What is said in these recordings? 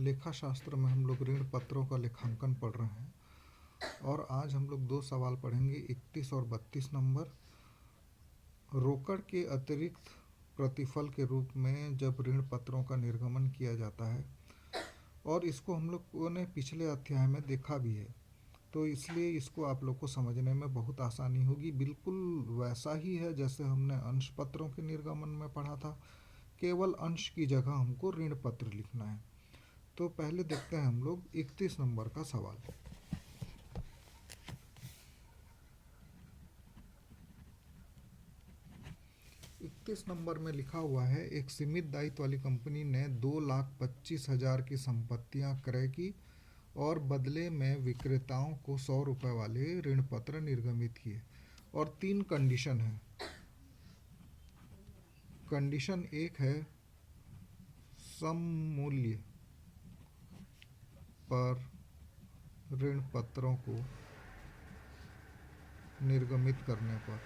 लेखा शास्त्र में हम लोग ऋण पत्रों का लेखांकन पढ़ रहे हैं और आज हम लोग दो सवाल पढ़ेंगे 31 और 32 नंबर। रोकड़ के अतिरिक्त प्रतिफल के रूप में जब ऋण पत्रों का निर्गमन किया जाता है, और इसको हम लोगों ने पिछले अध्याय में देखा भी है, तो इसलिए इसको आप लोग को समझने में बहुत आसानी होगी। बिल्कुल वैसा ही है जैसे हमने अंश पत्रों के निर्गमन में पढ़ा था, केवल अंश की जगह हमको ऋण पत्र लिखना है। तो पहले देखते हैं हम लोग 31 नंबर का सवाल। 31 नंबर में लिखा हुआ है, एक सीमित दायित्व वाली कंपनी ने 2,25,000 की संपत्तियां क्रय की और बदले में विक्रेताओं को 100 रुपये वाले ऋण पत्र निर्गमित किए, और 3 कंडीशन है। कंडीशन 1 है सममूल्य पर ऋण पत्रों को निर्गमित करने पर।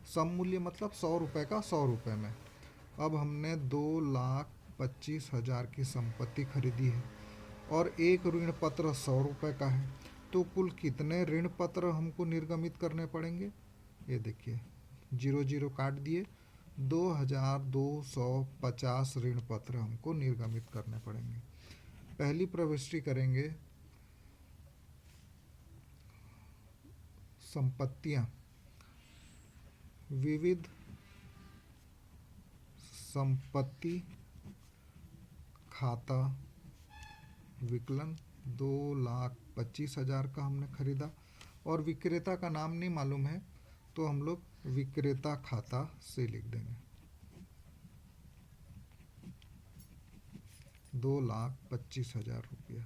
सममूल्य मतलब 100 रुपये का 100 रुपये में। अब हमने 2,25,000 की संपत्ति खरीदी है और एक ऋण पत्र 100 रुपये का है, तो कुल कितने ऋण पत्र हमको निर्गमित करने पड़ेंगे? ये देखिए, 0 काट दिए, 2,250 ऋण पत्र हमको निर्गमित करने पड़ेंगे। पहली प्रविष्टि करेंगे संपत्तियां, विविध संपत्ति खाता विकलन। 2,25,000 का हमने खरीदा और विक्रेता का नाम नहीं मालूम है, तो हम लोग विक्रेता खाता से लिख देंगे 2,25,000 रुपया।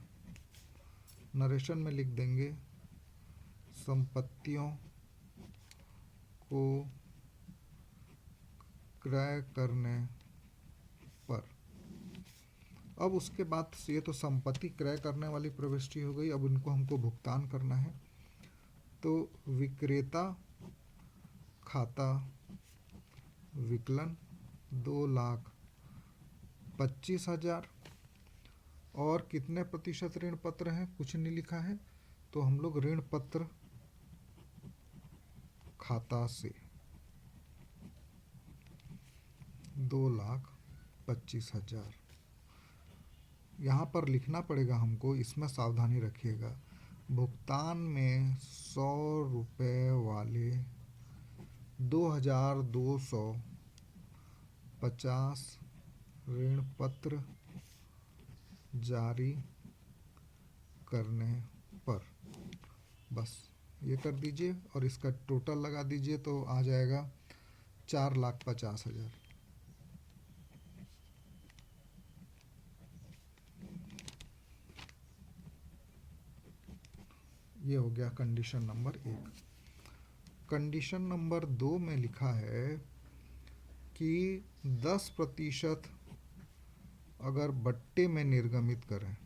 नरेशन में लिख देंगे संपत्तियों को क्रय करने पर। अब उसके बाद ये तो संपत्ति क्रय करने वाली प्रविष्टि हो गई। अब उनको हमको भुगतान करना है, तो विक्रेता खाता विकलन 2,25,000, और कितने प्रतिशत ऋण पत्र हैं कुछ नहीं लिखा है, तो हम लोग ऋण पत्र खाता से 2,25,000 यहाँ पर लिखना पड़ेगा हमको। इसमें सावधानी रखिएगा, भुगतान में 100 रुपये वाले 2,250 ऋण पत्र जारी करने पर। बस ये कर दीजिए और इसका टोटल लगा दीजिए, तो आ जाएगा 4,50,000। ये हो गया कंडीशन नंबर 1। कंडीशन नंबर 2 में लिखा है कि 10% अगर बट्टे में निर्गमित करें,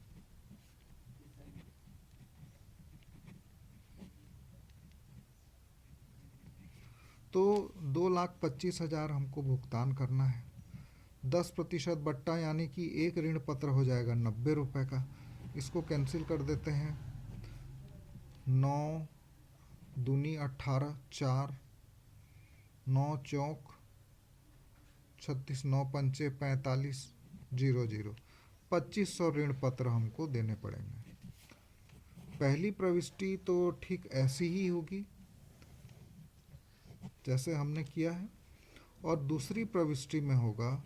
तो 2,25,000 हमको भुगतान करना है। 10% बट्टा यानी कि एक ऋण पत्र हो जाएगा 90 रुपये का। इसको कैंसिल कर देते हैं। 9 दूनी 18, 4, 9 चौक 36, 9 पंचे 45, 0, 2500 ऋण पत्र हमको देने पड़ेंगे। पहली प्रविष्टि तो ठीक ऐसी ही होगी जैसे हमने किया है, और दूसरी प्रविष्टि में होगा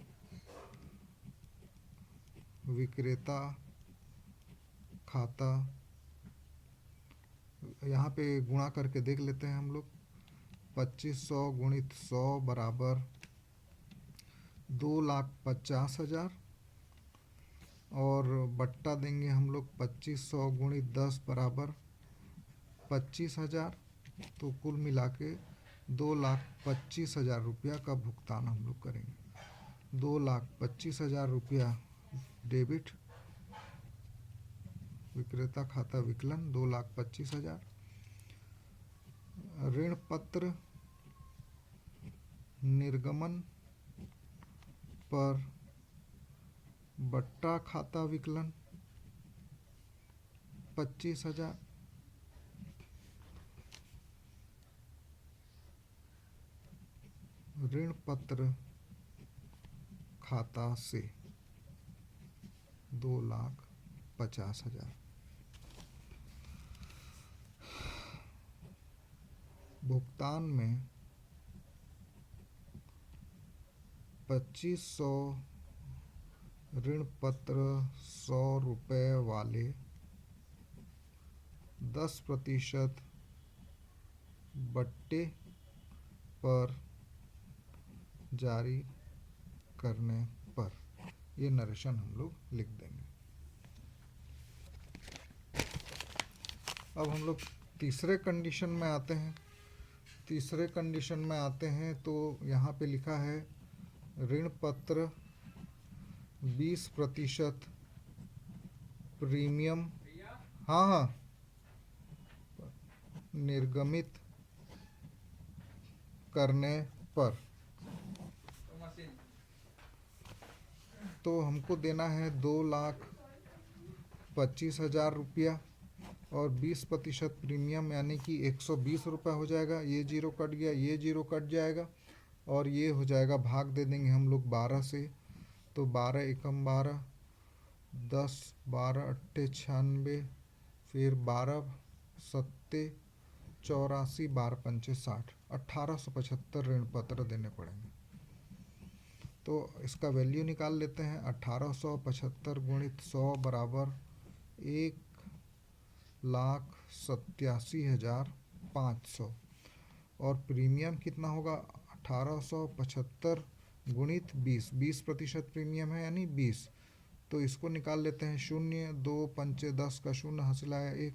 विक्रेता खाता। यहाँ पे गुणा करके देख लेते हैं हम लोग। 2500 गुणित 100 बराबर 2,50,000, और बट्टा देंगे हम लोग 2500 गुणित 10 बराबर 25,000। तो कुल मिला के 2,25,000 रुपया का भुगतान हम लोग करेंगे। 2,25,000 रुपया डेबिट, विक्रेता खाता विकलन 2,25,000। ऋण पत्र निर्गमन पर बट्टा खाता विकलन 25,000। ऋण पत्र खाता से 2,50,000। भुगतान में 2,500 ऋण पत्र 100 रुपये वाले 10% बट्टे पर जारी करने पर। ये नरेशन हम लोग लिख देंगे। अब हम लोग तीसरे कंडीशन में आते हैं। तीसरे कंडीशन में आते हैं तो यहाँ पे लिखा है ऋण पत्र 20% प्रीमियम हाँ निर्गमित करने पर। तो हमको देना है 2,25,000 रुपया और 20% प्रीमियम यानी कि 120 रुपये हो जाएगा। ये जीरो कट गया, ये जीरो कट जाएगा और ये हो जाएगा, भाग दे देंगे हम लोग 12 से। तो 12 एकम 12, 10 12 अट्ठे 96, फिर 12 सत्ते 84, 12 पंचे 60, 1875 ऋण पत्र देने पड़ेंगे। तो इसका वैल्यू निकाल लेते हैं। 1875 गुणित 100 बराबर 1,87,500 और प्रीमियम कितना होगा 1875 गुणित 20% प्रीमियम है यानी 20। तो इसको निकाल लेते हैं। 0 2 पंचे 10 का 0 हासिल आया 1,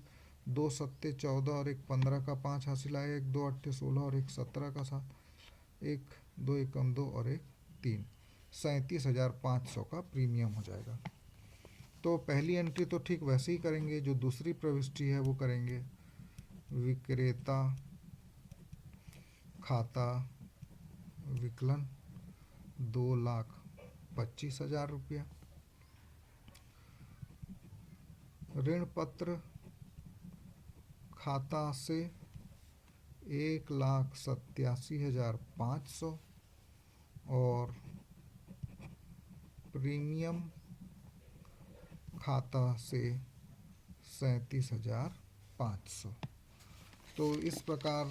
2 सत्ते 14 और 1 15 का 5 हासिल आया 1, 2 अट्ठे 16 और 1 17 का 7, 1 2 एकम 2 और 1 3, 37,500 का प्रीमियम हो जाएगा। तो पहली एंट्री तो ठीक वैसे ही करेंगे, जो दूसरी प्रविष्टि है वो करेंगे। विक्रेता खाता विकलन 2,25,000 रुपया। ऋण पत्र खाता से 1,87,500 और प्रीमियम खाता से 37,500। तो इस प्रकार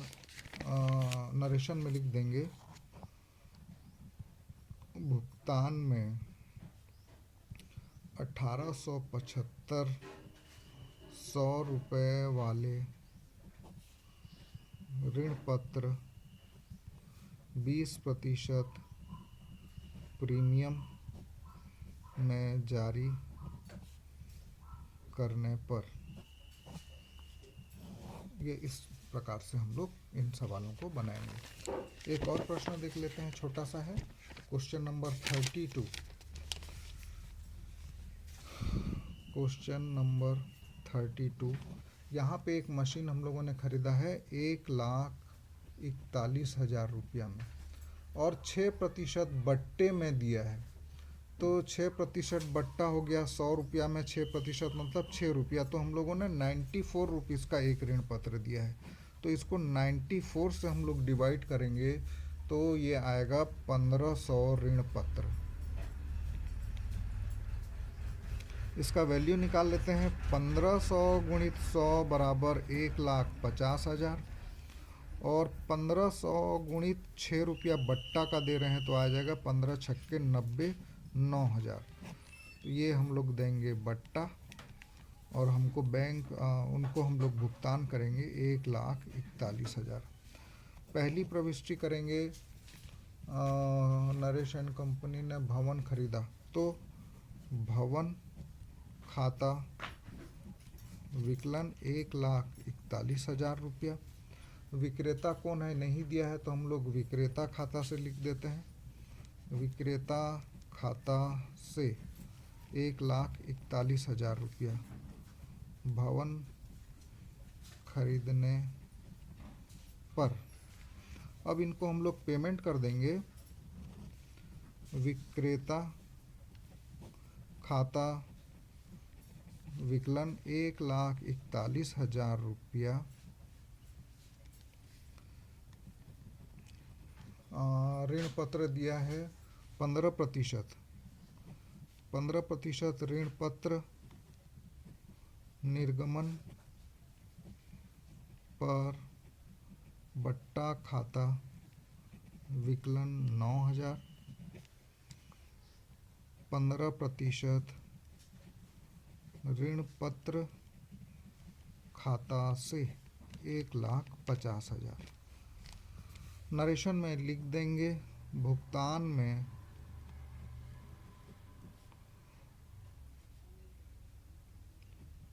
नरेशन में लिख देंगे। भुगतान में 1875 100 रुपये वाले ऋण पत्र 20% प्रीमियम में जारी करने पर। ये इस प्रकार से हम लोग इन सवालों को बनाएंगे। एक और प्रश्न देख लेते हैं, छोटा सा है। Question number 32। Question number 32। यहाँ पे एक मशीन हम लोगों ने खरीदा है 1,41,000 रुपया में और 6% बट्टे में दिया है। तो 6% बट्टा हो गया 100 रुपया में 6% मतलब 6 रुपया। तो हम लोगों ने 94 रुपीज़ का एक ऋण पत्र दिया है। तो इसको 94 से हम लोग डिवाइड करेंगे तो ये आएगा 1500 ऋण पत्र। इसका वैल्यू निकाल लेते हैं। 1500 गुणित 100 बराबर 1,50,000 और 1500 गुणित 6 रुपया बट्टा का दे रहे हैं तो आ जाएगा 15 छक्के 90, 9,000। तो ये हम लोग देंगे बट्टा और हमको उनको हम लोग भुगतान करेंगे 1,41,000। पहली प्रविष्टि करेंगे। नरेश एंड कंपनी ने भवन खरीदा तो भवन खाता विकलन 1,41,000 रुपया। विक्रेता कौन है नहीं दिया है तो हम लोग विक्रेता खाता से लिख देते हैं। विक्रेता खाता से 1,41,000 रुपया भवन खरीदने पर। अब इनको हम लोग पेमेंट कर देंगे। विक्रेता खाता विकलन 1,41,000 रुपया। ऋण पत्र दिया है 15%। 15% ऋण पत्र निर्गमन पर बट्टा खाता विकलन 9,000। 15% ऋण पत्र खाता से 1,50,000। नरेशन में लिख देंगे भुगतान में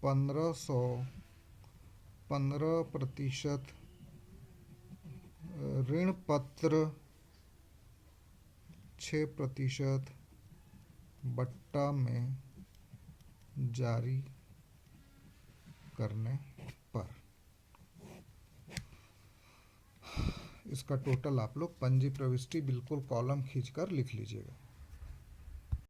15% ऋण पत्र 6% बट्टा में जारी करने पर। इसका टोटल आप लोग पंजी प्रविष्टि बिल्कुल कॉलम खींचकर लिख लीजिएगा।